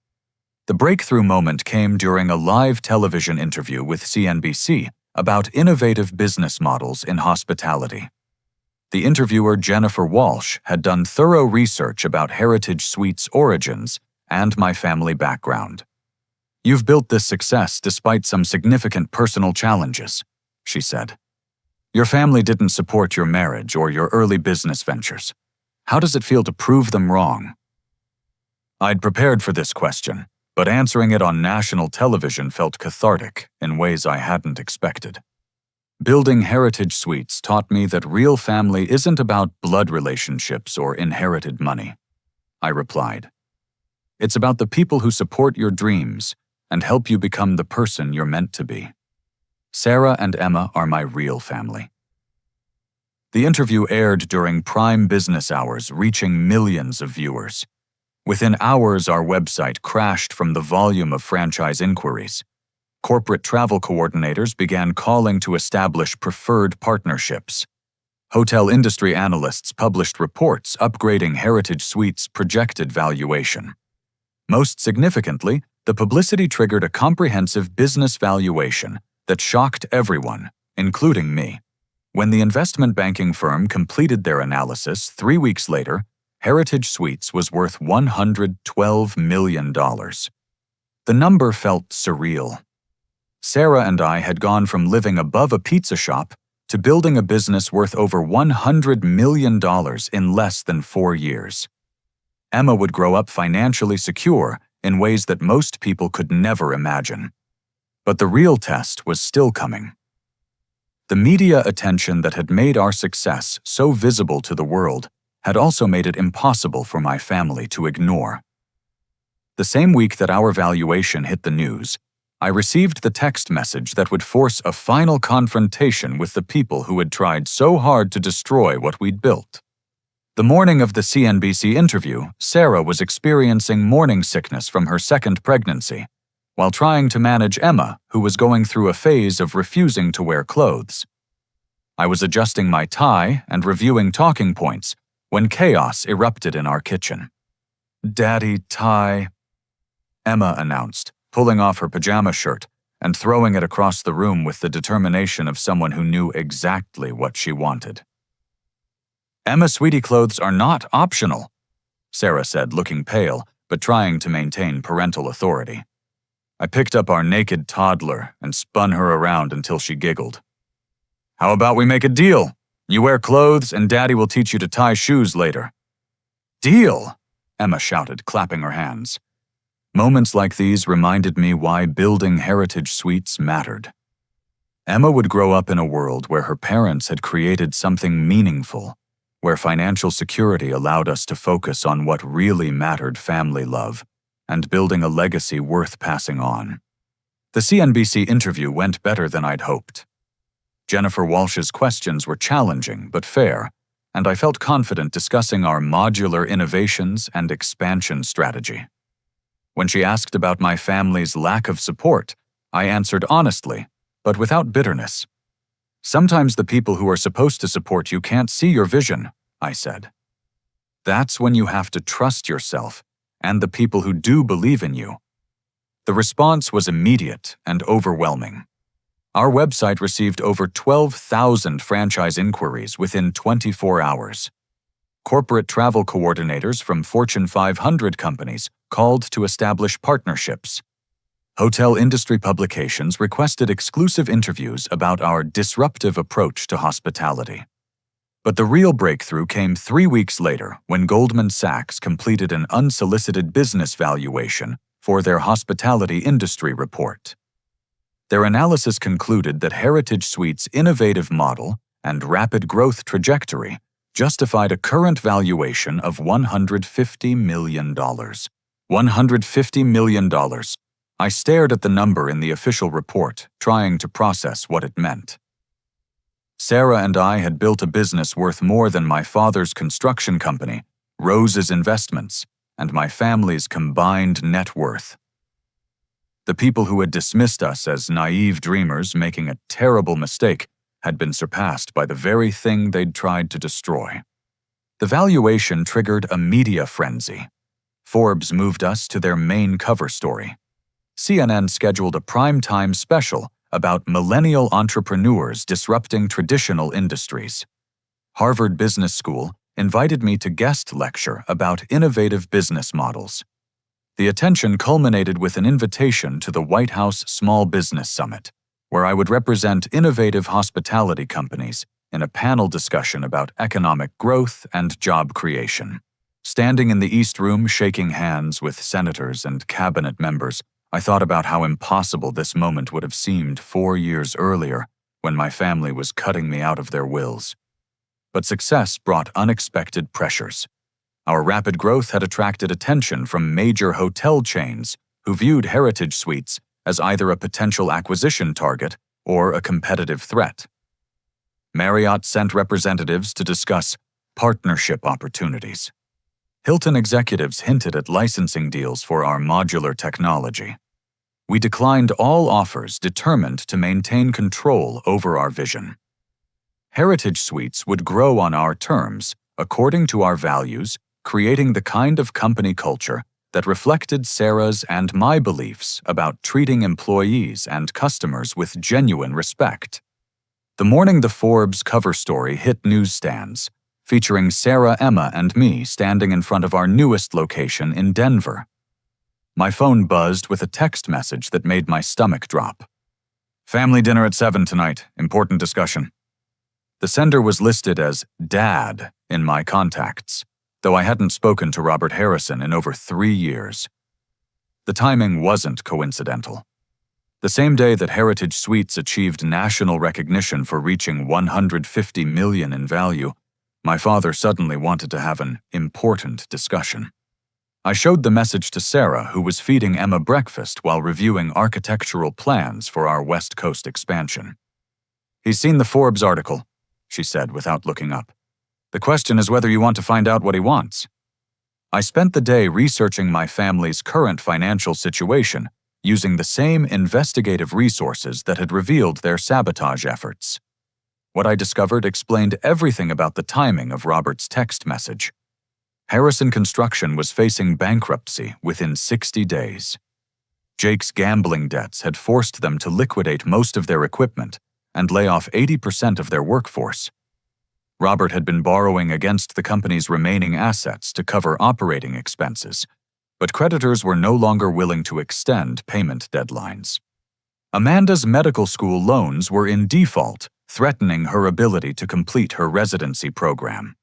The breakthrough moment came during a live television interview with CNBC about innovative business models in hospitality. The interviewer, Jennifer Walsh, had done thorough research about Heritage Suites' origins and my family background. "You've built this success despite some significant personal challenges," she said. "Your family didn't support your marriage or your early business ventures. How does it feel to prove them wrong?" I'd prepared for this question, but answering it on national television felt cathartic in ways I hadn't expected. Building Heritage Suites taught me that real family isn't about blood relationships or inherited money, I replied. It's about the people who support your dreams and help you become the person you're meant to be. Sarah and Emma are my real family. The interview aired during prime business hours, reaching millions of viewers. Within hours, our website crashed from the volume of franchise inquiries. Corporate travel coordinators began calling to establish preferred partnerships. Hotel industry analysts published reports upgrading Heritage Suites' projected valuation. Most significantly, the publicity triggered a comprehensive business valuation that shocked everyone, including me. When the investment banking firm completed their analysis 3 weeks later, Heritage Suites was worth $112 million. The number felt surreal. Sarah and I had gone from living above a pizza shop to building a business worth over $100 million in less than 4 years. Emma would grow up financially secure in ways that most people could never imagine. But the real test was still coming. The media attention that had made our success so visible to the world had also made it impossible for my family to ignore. The same week that our valuation hit the news, I received the text message that would force a final confrontation with the people who had tried so hard to destroy what we'd built. The morning of the CNBC interview, Sarah was experiencing morning sickness from her second pregnancy, while trying to manage Emma, who was going through a phase of refusing to wear clothes. I was adjusting my tie and reviewing talking points when chaos erupted in our kitchen. "Daddy, tie," Emma announced, pulling off her pajama shirt and throwing it across the room with the determination of someone who knew exactly what she wanted. "Emma, sweetie, clothes are not optional," Sarah said, looking pale, but trying to maintain parental authority. I picked up our naked toddler and spun her around until she giggled. "How about we make a deal? You wear clothes and Daddy will teach you to tie shoes later." "Deal!" Emma shouted, clapping her hands. Moments like these reminded me why building Heritage Suites mattered. Emma would grow up in a world where her parents had created something meaningful, where financial security allowed us to focus on what really mattered: family love, and building a legacy worth passing on. The CNBC interview went better than I'd hoped. Jennifer Walsh's questions were challenging but fair, and I felt confident discussing our modular innovations and expansion strategy. When she asked about my family's lack of support, I answered honestly, but without bitterness. "Sometimes the people who are supposed to support you can't see your vision," I said. "That's when you have to trust yourself and the people who do believe in you." The response was immediate and overwhelming. Our website received over 12,000 franchise inquiries within 24 hours. Corporate travel coordinators from Fortune 500 companies called to establish partnerships. Hotel industry publications requested exclusive interviews about our disruptive approach to hospitality. But the real breakthrough came 3 weeks later when Goldman Sachs completed an unsolicited business valuation for their hospitality industry report. Their analysis concluded that Heritage Suites' innovative model and rapid growth trajectory justified a current valuation of $150 million. $150 million. I stared at the number in the official report, trying to process what it meant. Sarah and I had built a business worth more than my father's construction company, Rose's Investments, and my family's combined net worth. The people who had dismissed us as naive dreamers making a terrible mistake had been surpassed by the very thing they'd tried to destroy. The valuation triggered a media frenzy. Forbes moved us to their main cover story. CNN scheduled a prime-time special about millennial entrepreneurs disrupting traditional industries. Harvard Business School invited me to guest lecture about innovative business models. The attention culminated with an invitation to the White House Small Business Summit, where I would represent innovative hospitality companies in a panel discussion about economic growth and job creation. Standing in the East Room shaking hands with senators and cabinet members, I thought about how impossible this moment would have seemed 4 years earlier when my family was cutting me out of their wills. But success brought unexpected pressures. Our rapid growth had attracted attention from major hotel chains who viewed Heritage Suites as either a potential acquisition target or a competitive threat. Marriott sent representatives to discuss partnership opportunities. Hilton executives hinted at licensing deals for our modular technology. We declined all offers determined to maintain control over our vision. Heritage Suites would grow on our terms, according to our values, creating the kind of company culture that reflected Sarah's and my beliefs about treating employees and customers with genuine respect. The morning the Forbes cover story hit newsstands, featuring Sarah, Emma, and me standing in front of our newest location in Denver. My phone buzzed with a text message that made my stomach drop. "Family dinner at 7 tonight. Important discussion." The sender was listed as Dad in my contacts, though I hadn't spoken to Robert Harrison in over 3 years. The timing wasn't coincidental. The same day that Heritage Suites achieved national recognition for reaching $150 million in value, my father suddenly wanted to have an important discussion. I showed the message to Sarah, who was feeding Emma breakfast while reviewing architectural plans for our West Coast expansion. "He's seen the Forbes article," she said without looking up. "The question is whether you want to find out what he wants." I spent the day researching my family's current financial situation, using the same investigative resources that had revealed their sabotage efforts. What I discovered explained everything about the timing of Robert's text message. Harrison Construction was facing bankruptcy within 60 days. Jake's gambling debts had forced them to liquidate most of their equipment and lay off 80% of their workforce. Robert had been borrowing against the company's remaining assets to cover operating expenses, but creditors were no longer willing to extend payment deadlines. Amanda's medical school loans were in default, threatening her ability to complete her residency program.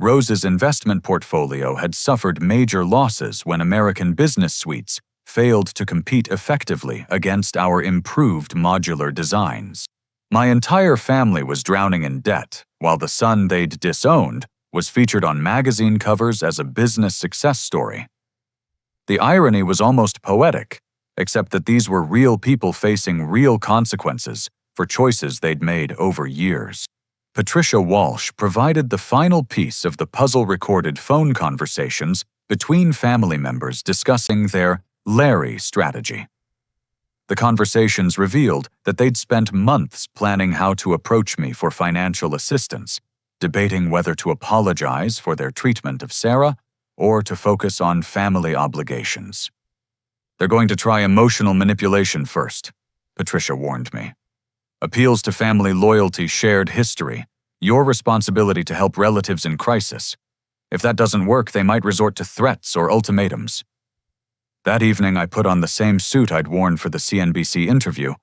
Rose's investment portfolio had suffered major losses when American Business Suites failed to compete effectively against our improved modular designs. My entire family was drowning in debt, while the son they'd disowned was featured on magazine covers as a business success story. The irony was almost poetic, except that these were real people facing real consequences for choices they'd made over years. Patricia Walsh provided the final piece of the puzzle-recorded phone conversations between family members discussing their Larry strategy. The conversations revealed that they'd spent months planning how to approach me for financial assistance, debating whether to apologize for their treatment of Sarah or to focus on family obligations. "They're going to try emotional manipulation first," Patricia warned me. "Appeals to family loyalty, shared history, your responsibility to help relatives in crisis. If that doesn't work, they might resort to threats or ultimatums." That evening, I put on the same suit I'd worn for the CNBC interview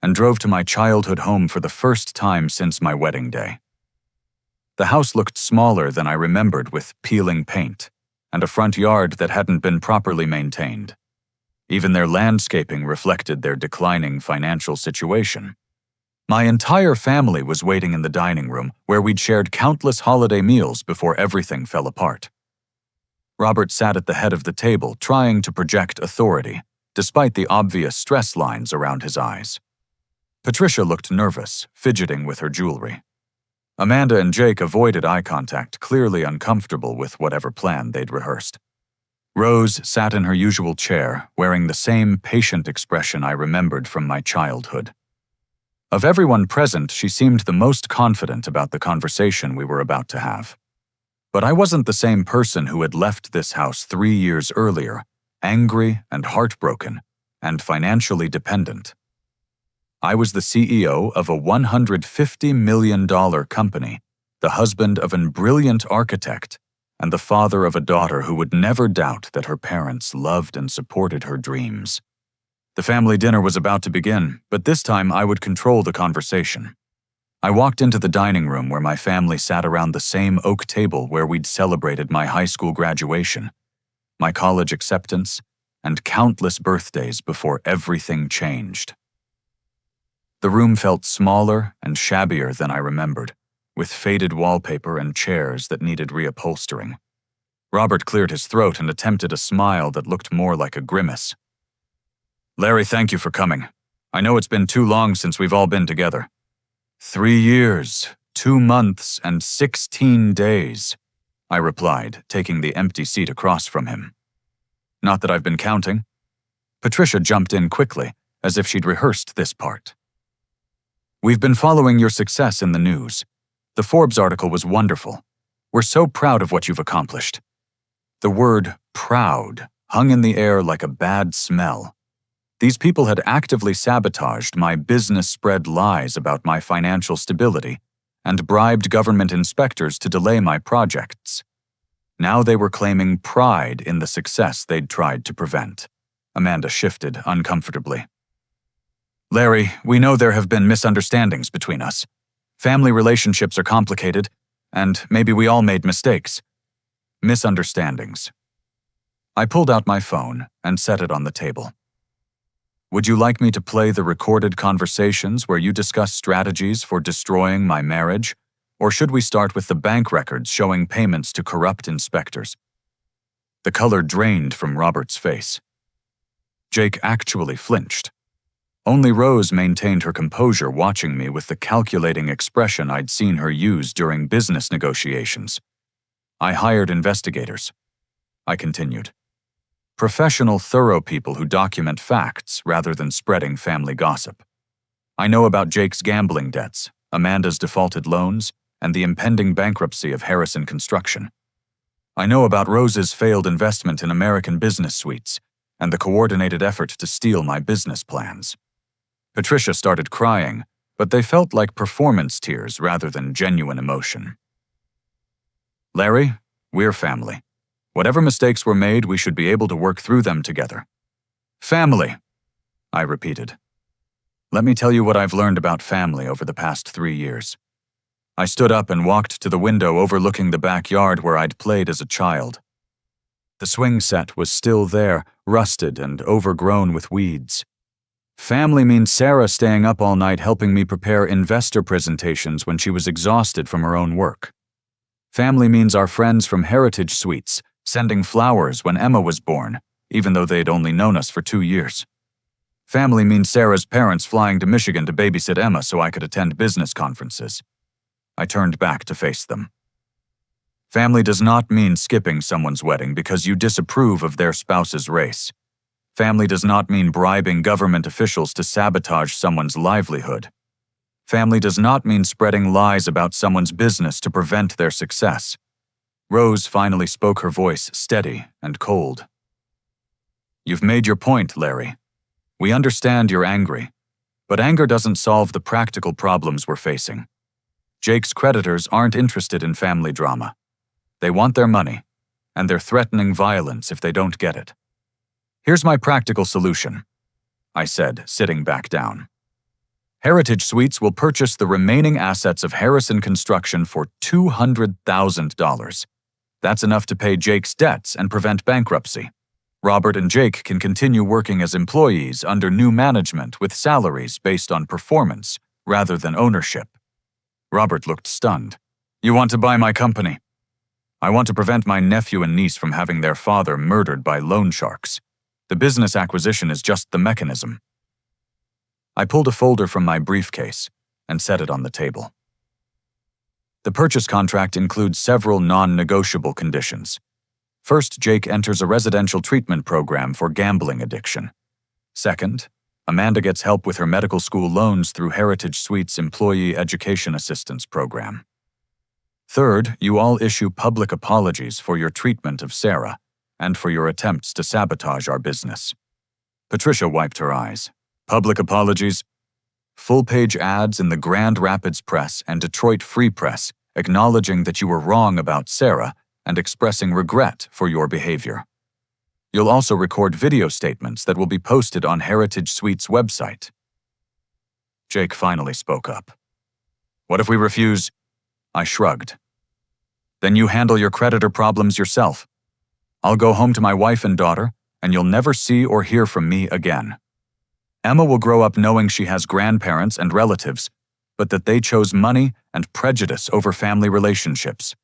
and drove to my childhood home for the first time since my wedding day. The house looked smaller than I remembered, with peeling paint and a front yard that hadn't been properly maintained. Even their landscaping reflected their declining financial situation. My entire family was waiting in the dining room, where we'd shared countless holiday meals before everything fell apart. Robert sat at the head of the table, trying to project authority, despite the obvious stress lines around his eyes. Patricia looked nervous, fidgeting with her jewelry. Amanda and Jake avoided eye contact, clearly uncomfortable with whatever plan they'd rehearsed. Rose sat in her usual chair, wearing the same patient expression I remembered from my childhood. Of everyone present, she seemed the most confident about the conversation we were about to have. But I wasn't the same person who had left this house 3 years earlier, angry and heartbroken, and financially dependent. I was the CEO of a $150 million company, the husband of a brilliant architect, and the father of a daughter who would never doubt that her parents loved and supported her dreams. The family dinner was about to begin, but this time I would control the conversation. I walked into the dining room where my family sat around the same oak table where we'd celebrated my high school graduation, my college acceptance, and countless birthdays before everything changed. The room felt smaller and shabbier than I remembered, with faded wallpaper and chairs that needed reupholstering. Robert cleared his throat and attempted a smile that looked more like a grimace. "Larry, thank you for coming. I know it's been too long since we've all been together. 3 years, 2 months, and 16 days, I replied, taking the empty seat across from him. "Not that I've been counting." Patricia jumped in quickly, as if she'd rehearsed this part. "We've been following your success in the news. The Forbes article was wonderful. We're so proud of what you've accomplished." The word proud hung in the air like a bad smell. These people had actively sabotaged my business-spread lies about my financial stability and bribed government inspectors to delay my projects. Now they were claiming pride in the success they'd tried to prevent. Amanda shifted uncomfortably. "Larry, we know there have been misunderstandings between us. Family relationships are complicated, and maybe we all made mistakes." Misunderstandings. I pulled out my phone and set it on the table. "Would you like me to play the recorded conversations where you discuss strategies for destroying my marriage, or should we start with the bank records showing payments to corrupt inspectors?" The color drained from Robert's face. Jake actually flinched. Only Rose maintained her composure, watching me with the calculating expression I'd seen her use during business negotiations. "I hired investigators," I continued. "Professional, thorough people who document facts rather than spreading family gossip. I know about Jake's gambling debts, Amanda's defaulted loans, and the impending bankruptcy of Harrison Construction. I know about Rose's failed investment in American Business Suites and the coordinated effort to steal my business plans." Patricia started crying, but they felt like performance tears rather than genuine emotion. "Larry, we're family. Whatever mistakes were made, we should be able to work through them together." "Family," I repeated. "Let me tell you what I've learned about family over the past 3 years." I stood up and walked to the window overlooking the backyard where I'd played as a child. The swing set was still there, rusted and overgrown with weeds. Family means Sarah staying up all night helping me prepare investor presentations when she was exhausted from her own work. Family means our friends from Heritage Suites sending flowers when Emma was born, even though they'd only known us for 2 years. Family means Sarah's parents flying to Michigan to babysit Emma so I could attend business conferences. I turned back to face them. Family does not mean skipping someone's wedding because you disapprove of their spouse's race. Family does not mean bribing government officials to sabotage someone's livelihood. Family does not mean spreading lies about someone's business to prevent their success. Rose finally spoke, her voice steady and cold. You've made your point, Larry. We understand you're angry, but anger doesn't solve the practical problems we're facing. Jake's creditors aren't interested in family drama. They want their money, and they're threatening violence if they don't get it. Here's my practical solution, I said, sitting back down. Heritage Suites will purchase the remaining assets of Harrison Construction for $200,000. That's enough to pay Jake's debts and prevent bankruptcy. Robert and Jake can continue working as employees under new management with salaries based on performance rather than ownership. Robert looked stunned. You want to buy my company? I want to prevent my nephew and niece from having their father murdered by loan sharks. The business acquisition is just the mechanism. I pulled a folder from my briefcase and set it on the table. The purchase contract includes several non-negotiable conditions. First, Jake enters a residential treatment program for gambling addiction. Second, Amanda gets help with her medical school loans through Heritage Suites' Employee Education Assistance Program. Third, you all issue public apologies for your treatment of Sarah and for your attempts to sabotage our business. Patricia wiped her eyes. Public apologies? Full-page ads in the Grand Rapids Press and Detroit Free Press acknowledging that you were wrong about Sarah and expressing regret for your behavior. You'll also record video statements that will be posted on Heritage Suites' website. Jake finally spoke up. What if we refuse? I shrugged. Then you handle your creditor problems yourself. I'll go home to my wife and daughter, and you'll never see or hear from me again. Emma will grow up knowing she has grandparents and relatives, but that they chose money and prejudice over family relationships.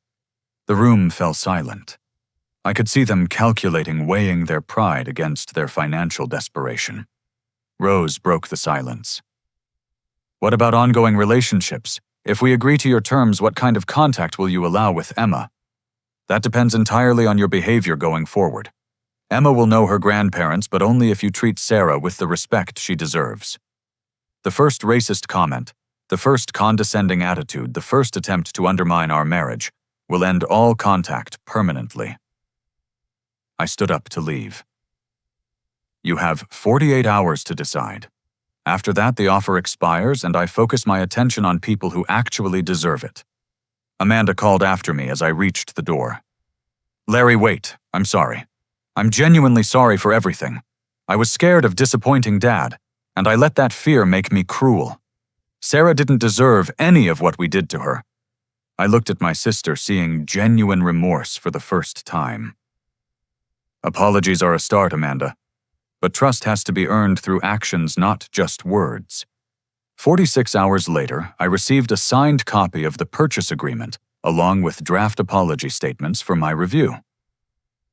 The room fell silent. I could see them calculating, weighing their pride against their financial desperation. Rose broke the silence. What about ongoing relationships? If we agree to your terms, what kind of contact will you allow with Emma? That depends entirely on your behavior going forward. Emma will know her grandparents, but only if you treat Sarah with the respect she deserves. The first racist comment, the first condescending attitude, the first attempt to undermine our marriage will end all contact permanently. I stood up to leave. You have 48 hours to decide. After that, the offer expires and I focus my attention on people who actually deserve it. Amanda called after me as I reached the door. Larry, wait. I'm sorry. I'm genuinely sorry for everything. I was scared of disappointing Dad, and I let that fear make me cruel. Sarah didn't deserve any of what we did to her. I looked at my sister, seeing genuine remorse for the first time. Apologies are a start, Amanda. But trust has to be earned through actions, not just words. 46 hours later, I received a signed copy of the purchase agreement, along with draft apology statements for my review.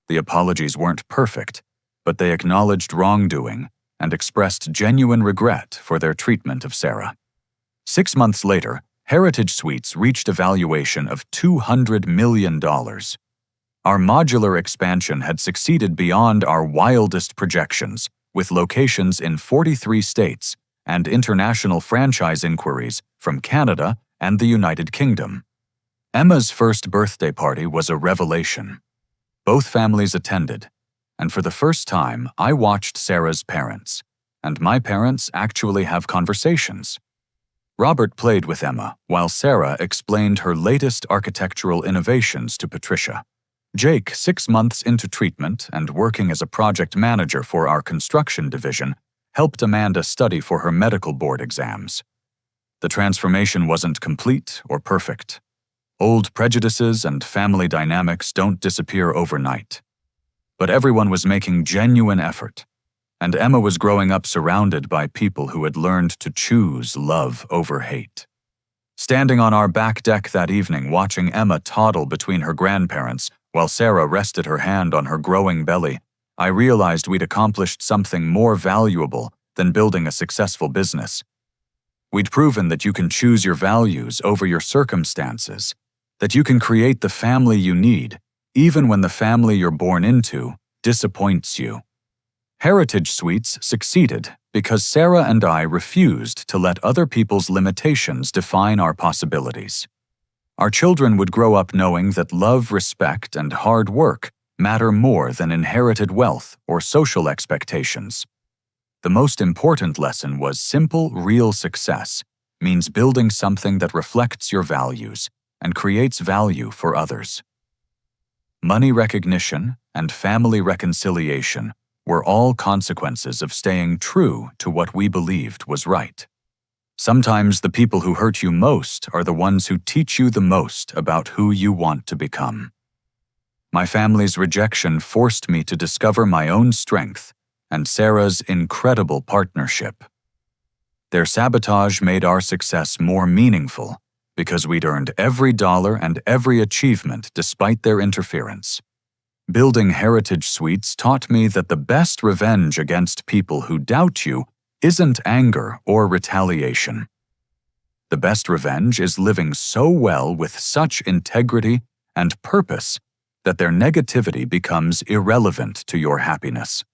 The apologies weren't perfect, but they acknowledged wrongdoing and expressed genuine regret for their treatment of Sarah. 6 months later, Heritage Suites reached a valuation of $200 million. Our modular expansion had succeeded beyond our wildest projections, with locations in 43 states and international franchise inquiries from Canada and the United Kingdom. Emma's first birthday party was a revelation. Both families attended, and for the first time, I watched Sarah's parents, and my parents actually have conversations. Robert played with Emma, while Sarah explained her latest architectural innovations to Patricia. Jake, 6 months into treatment and working as a project manager for our construction division, helped Amanda study for her medical board exams. The transformation wasn't complete or perfect. Old prejudices and family dynamics don't disappear overnight. But everyone was making genuine effort, and Emma was growing up surrounded by people who had learned to choose love over hate. Standing on our back deck that evening, watching Emma toddle between her grandparents while Sarah rested her hand on her growing belly, I realized we'd accomplished something more valuable than building a successful business. We'd proven that you can choose your values over your circumstances, that you can create the family you need, even when the family you're born into disappoints you. Heritage Suites succeeded because Sarah and I refused to let other people's limitations define our possibilities. Our children would grow up knowing that love, respect, and hard work matter more than inherited wealth or social expectations. The most important lesson was simple, real success means building something that reflects your values and creates value for others. Money recognition and family reconciliation were all consequences of staying true to what we believed was right. Sometimes the people who hurt you most are the ones who teach you the most about who you want to become. My family's rejection forced me to discover my own strength and Sarah's incredible partnership. Their sabotage made our success more meaningful because we'd earned every dollar and every achievement despite their interference. Building Heritage Suites taught me that the best revenge against people who doubt you isn't anger or retaliation. The best revenge is living so well with such integrity and purpose that their negativity becomes irrelevant to your happiness.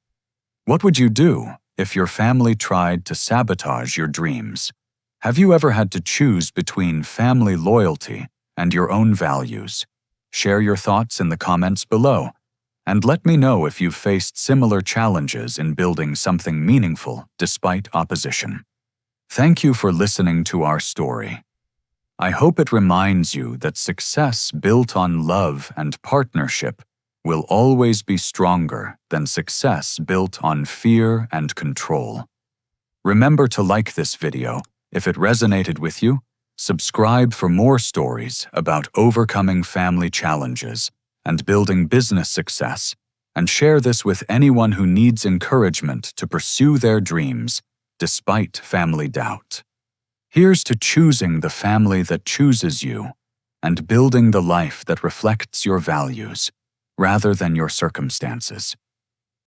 What would you do if your family tried to sabotage your dreams? Have you ever had to choose between family loyalty and your own values? Share your thoughts in the comments below, and let me know if you've faced similar challenges in building something meaningful despite opposition. Thank you for listening to our story. I hope it reminds you that success built on love and partnership will always be stronger than success built on fear and control. Remember to like this video if it resonated with you, subscribe for more stories about overcoming family challenges and building business success, and share this with anyone who needs encouragement to pursue their dreams despite family doubt. Here's to choosing the family that chooses you and building the life that reflects your values rather than your circumstances.